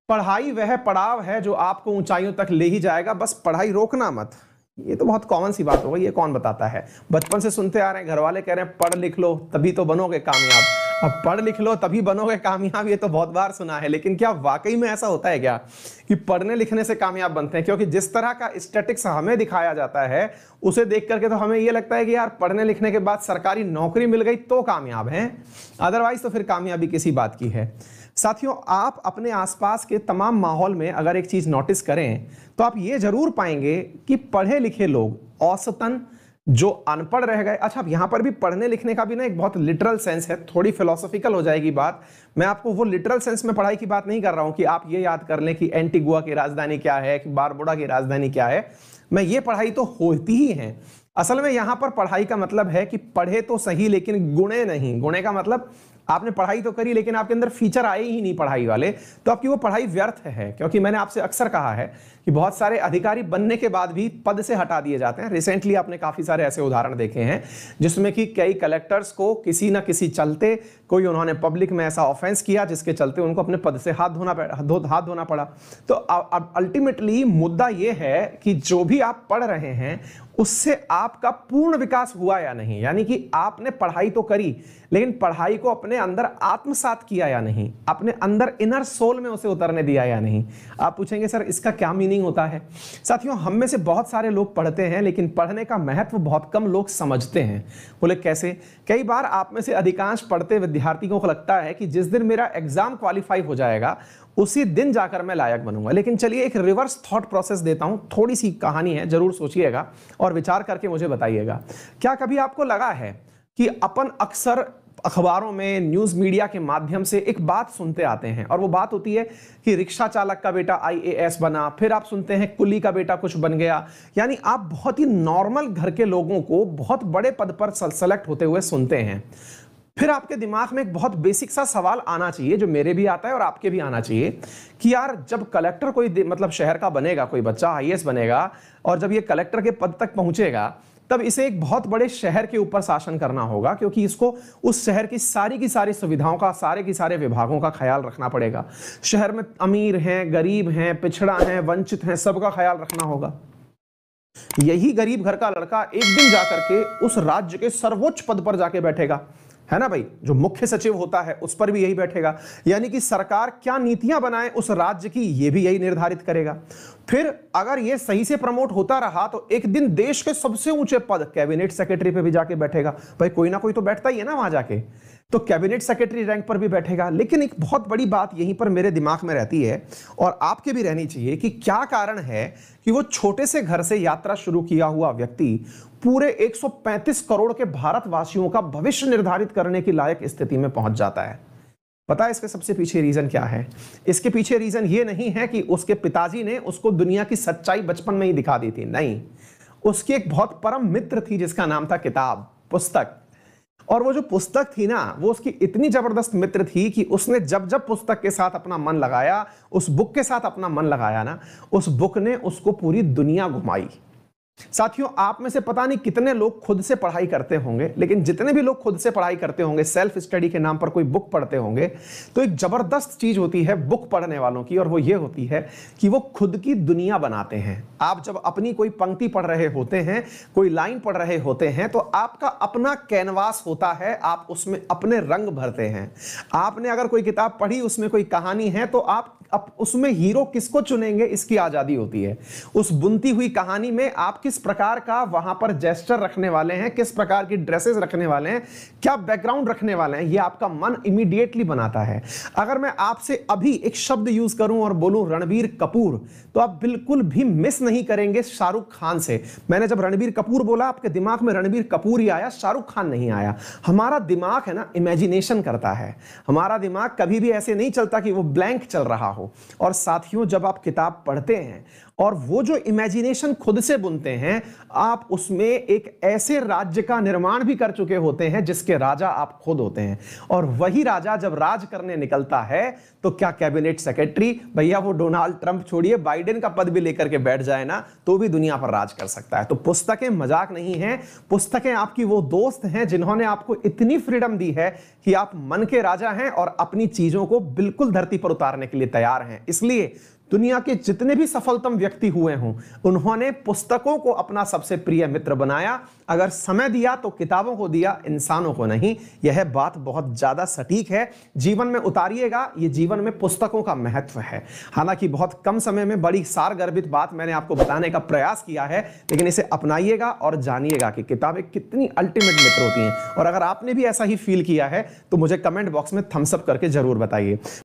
पढ़ाई वह पड़ाव है जो आपको ऊंचाइयों तक ले ही जाएगा, बस पढ़ाई रोकना मत। ये तो बहुत कॉमन सी बात हो गई, ये कौन बताता है? बचपन से सुनते आ रहे हैं, घर वाले कह रहे हैं पढ़ लिख लो तभी तो बनोगे कामयाब। अब पढ़ लिख लो तभी बनोगे कामयाब, ये तो बहुत बार सुना है, लेकिन क्या वाकई में ऐसा होता है क्या कि पढ़ने लिखने से कामयाब बनते हैं? क्योंकि जिस तरह का स्टैटिक्स हमें दिखाया जाता है उसे देख करके तो हमें ये लगता है कि यार पढ़ने लिखने के बाद सरकारी नौकरी मिल गई तो कामयाब हैं, अदरवाइज तो फिर कामयाबी किसी बात की है। साथियों, आप अपने आसपास के तमाम माहौल में अगर एक चीज नोटिस करें तो आप ये जरूर पाएंगे कि पढ़े लिखे लोग औसतन जो अनपढ़ रह गए। अच्छा, अब यहां पर भी पढ़ने लिखने का भी ना एक बहुत लिटरल सेंस है, थोड़ी फिलोसॉफिकल हो जाएगी बात। मैं आपको वो लिटरल सेंस में पढ़ाई की बात नहीं कर रहा हूं कि आप ये याद कर लें कि एंटीगुआ की राजधानी क्या है, कि बारबुडा की राजधानी क्या है। मैं ये पढ़ाई तो होती ही है। असल में यहां पर पढ़ाई का मतलब है कि पढ़े तो सही लेकिन गुणे नहीं। गुणे का मतलब आपने पढ़ाई तो करी लेकिन आपके अंदर फीचर आए ही नहीं पढ़ाई वाले, तो आपकी वो पढ़ाई व्यर्थ है। क्योंकि मैंने आपसे अक्सर कहा है कि बहुत सारे अधिकारी बनने के बाद भी पद से हटा दिए जाते हैं। रिसेंटली आपने काफी सारे ऐसे उदाहरण देखे हैं जिसमें कि कई कलेक्टर्स को किसी ना किसी चलते कोई उन्होंने पब्लिक में ऐसा ऑफेंस किया जिसके चलते उनको अपने पद से हाथ धोना पड़ा। तो अब अल्टीमेटली मुद्दा यह है कि जो भी आप पढ़ रहे हैं उससे आपका पूर्ण विकास हुआ या नहीं, यानी कि आपने पढ़ाई तो करी लेकिन पढ़ाई को अपने अंदर आत्मसात किया या नहीं, अपने अंदर इनर सोल में उसे उतरने दिया या नहीं। आप पूछेंगे सर इसका क्या मीनिंग होता है? साथियों, हम में से बहुत सारे लोग पढ़ते हैं लेकिन पढ़ने का महत्व बहुत कम लोग समझते हैं। बोले कैसे? कई बार आप में से अधिकांश पढ़ते विद्यार्थियों को लगता है कि जिस दिन मेरा एग्जाम क्वालिफाई हो जाएगा उसी दिन जाकर मैं लायक बनूंगा। लेकिन चलिए एक रिवर्स थॉट प्रोसेस देता हूं, थोड़ी सी कहानी है, जरूर सोचिएगा और विचार करके मुझे बताइएगा। क्या कभी आपको लगा है कि अपन अक्सर अखबारों में, न्यूज मीडिया के माध्यम से एक बात सुनते आते हैं और वो बात होती है कि रिक्शा चालक का बेटा आईएएस बना, फिर आप सुनते हैं कुली का बेटा कुछ बन गया। यानी आप बहुत ही नॉर्मल घर के लोगों को बहुत बड़े पद पर सेलेक्ट होते हुए सुनते हैं। फिर आपके दिमाग में एक बहुत बेसिक सा सवाल आना चाहिए, जो मेरे भी आता है और आपके भी आना चाहिए, कि यार जब कलेक्टर कोई मतलब शहर का बनेगा, कोई बच्चा आईएएस बनेगा और जब ये कलेक्टर के पद तक पहुंचेगा तब इसे एक बहुत बड़े शहर के ऊपर शासन करना होगा, क्योंकि इसको उस शहर की सारी सुविधाओं का, सारे के सारे विभागों का ख्याल रखना पड़ेगा। शहर में अमीर हैं, गरीब हैं, पिछड़ा हैं, वंचित हैं, सबका ख्याल रखना होगा। यही गरीब घर का लड़का एक दिन जाकर के उस राज्य के सर्वोच्च पद पर जाके बैठेगा, है ना भाई? जो मुख्य सचिव होता है उस पर भी यही बैठेगा। यानी कि सरकार क्या नीतियां बनाए उस राज्य की, ये भी यही निर्धारित करेगा। फिर अगर ये सही से प्रमोट होता रहा तो एक दिन देश के सबसे ऊंचे पद कैबिनेट सेक्रेटरी पे भी जाके बैठेगा। भाई कोई ना कोई तो बैठता ही है ना वहां जाके, तो कैबिनेट सेक्रेटरी रैंक पर भी बैठेगा। लेकिन एक बहुत बड़ी बात यहीं पर मेरे दिमाग में रहती है और आपके भी रहनी चाहिए कि क्या कारण है कि वो छोटे से घर से यात्रा शुरू किया हुआ व्यक्ति पूरे 135 करोड़ के भारतवासियों का भविष्य निर्धारित करने की लायक स्थिति में पहुंच जाता है? पता है इसके सबसे पीछे रीजन क्या है? इसके पीछे रीजन ये नहीं है कि उसके पिताजी ने उसको दुनिया की सच्चाई बचपन में ही दिखा दी थी, नहीं। उसकी एक बहुत परम मित्र थी जिसका नाम था किताब, पुस्तक। और वो जो पुस्तक थी ना, वो उसकी इतनी जबरदस्त मित्र थी कि उसने जब जब पुस्तक के साथ अपना मन लगाया, उस बुक के साथ अपना मन लगाया ना, उस बुक ने उसको पूरी दुनिया घुमाई। साथियों, आप में से पता नहीं कितने लोग खुद से पढ़ाई करते होंगे, लेकिन जितने भी लोग खुद से पढ़ाई करते होंगे, सेल्फ स्टडी के नाम पर कोई बुक पढ़ते होंगे, तो एक जबरदस्त चीज होती है बुक पढ़ने वालों की, और वो ये होती है कि वो खुद की दुनिया बनाते हैं। आप जब अपनी कोई पंक्ति पढ़ रहे होते हैं, कोई लाइन पढ़ रहे होते हैं, तो आपका अपना कैनवास होता है, आप उसमें अपने रंग भरते हैं। आपने अगर कोई किताब पढ़ी, उसमें कोई कहानी है, तो आप उसमें हीरो किसको चुनेंगे इसकी आजादी होती है। उस बुनती हुई कहानी में आप किस प्रकार का वहां पर जेस्चर रखने वाले हैं, किस प्रकार की ड्रेसेस रखने वाले हैं, क्या बैकग्राउंड रखने वाले हैं, ये आपका मन इमीडिएटली बनाता है। अगर मैं आपसे अभी एक शब्द यूज करूं और बोलूं रणबीर कपूर, तो आप बिल्कुल भी मिस नहीं करेंगे शाहरुख खान से। मैंने जब रणबीर कपूर बोला, आपके दिमाग में रणबीर कपूर ही आया, शाहरुख खान नहीं आया। हमारा दिमाग है ना, इमेजिनेशन करता है। हमारा दिमाग कभी भी ऐसे नहीं चलता कि वो ब्लैंक चल रहा हो। और साथियों, जब आप किताब पढ़ते हैं और वो जो इमेजिनेशन खुद से बुनते हैं, आप उसमें एक ऐसे राज्य का निर्माण भी कर चुके होते हैं जिसके राजा आप खुद होते हैं। और वही राजा जब राज करने निकलता है तो क्या कैबिनेट सेक्रेटरी, भैया वो डोनाल्ड ट्रंप छोड़िए, बाइडेन का पद भी लेकर के बैठ जाए ना, तो भी दुनिया पर राज कर सकता है। तो पुस्तकें मजाक नहीं हैं, पुस्तकें आपकी वो दोस्त हैं जिन्होंने आपको इतनी फ्रीडम दी है कि आप मन के राजा हैं और अपनी चीजों को बिल्कुल धरती पर उतारने के लिए तैयार तैयार हैं। इसलिए दुनिया के जितने भी सफलतम व्यक्ति हुए हों, उन्होंने पुस्तकों को अपना सबसे प्रिय मित्र बनाया। अगर समय दिया तो किताबों को दिया, इंसानों को नहीं। यह बात बहुत ज्यादा सटीक है, जीवन में उतारिएगा। ये जीवन में पुस्तकों का महत्व है। हालांकि बहुत कम समय में बड़ी सारगर्भित बात मैंने आपको बताने का प्रयास किया है, लेकिन इसे अपनाइएगा और जानिएगा कि किताबें कितनी अल्टीमेट मित्र होती हैं। और अगर आपने भी ऐसा ही फील किया है तो मुझे कमेंट बॉक्स में थम्स अप करके जरूर बताइए।